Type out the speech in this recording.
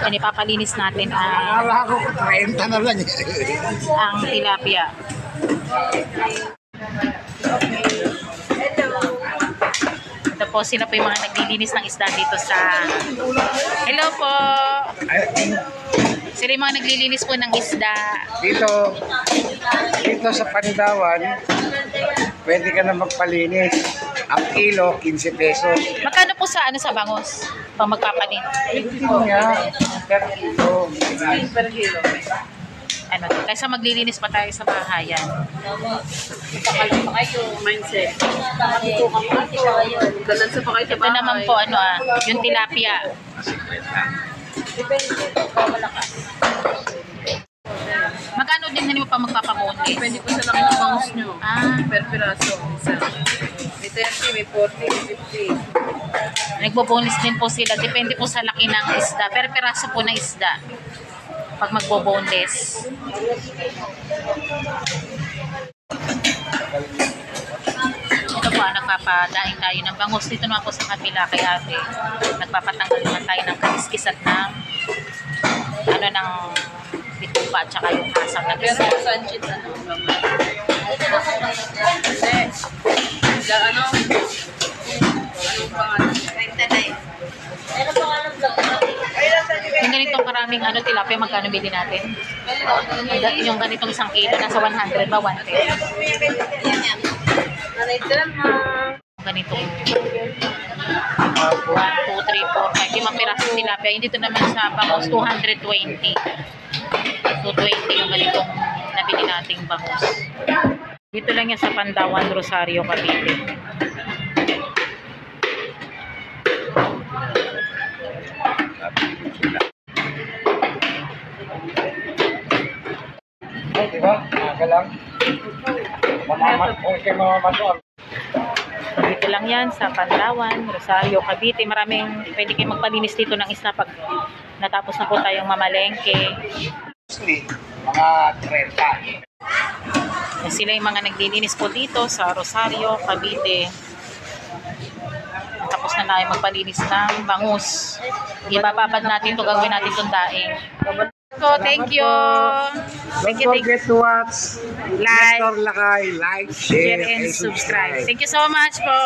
Yan, ipapalinis natin ang Akala ko 30 na lang tilapia. Ito po, sila po yung mga naglilinis ng isda dito sa... Hello po! Sila yung mga naglilinis po ng isda. Dito sa Pandawan, pwede ka na magpalinis. Ang kilo, 15 pesos. Magkano po sa bangus? Pag magpapanin? Ito nga, per kilo. Per kilo. Ano, kaysa maglilinis pa tayo sa bahayan. Pakalang pa kayo, mindset. Nakatutukan pa kayo. Galansa pa kayo sa Ito naman po, yung tilapia. Depende. Malakas. Magkano din mo pa magpapamonte? Depende po sa laki ng bangus nyo. Per piraso. Isa. May 30, may 40, may 50. Nagbo-bonus din po sila. Depende po sa laki ng isda. Per piraso po ng isda. Pag magbo-boneless. Ito po, nagpapadaing tayo ng bangus. Dito naman po sa kabila kay ate. Nagpapatanggal naman tayo ng kaliskis at ng ng bitupa at saka yung hasang na Pero isda. Sanchez, ano? Anong pangalan? 99. Ano pangalan vlog? Yung ganitong karaming tilapia, magkano bili natin? Yung ganitong 1 kilo, nasa 100 ba? 110? Ganitong 1, 2, 3, 4, 5, 5 pirasong tilapia. Yung dito naman sa bangus, 220. 220 yung ganitong nabili nating bangus. Dito lang yan sa Pandawan, Rosario, Cavite. Ay, di ba? Aga lang. Okay, mamamatol. Dito lang yan sa Pandawan, Rosario, Cavite. Maraming pwede kayo magpalinis dito ng isda pag natapos na po tayong mamalengke. Mostly, mga 30. Sila yung mga naglilinis po dito sa Rosario, Cavite. Tapos na tayo magpalinis ng bangus. Ibababad natin ito, gagawin natin itong daing. So, thank you. Don't forget to watch Nestor Lakay. Like, Share and subscribe. Thank you so much po.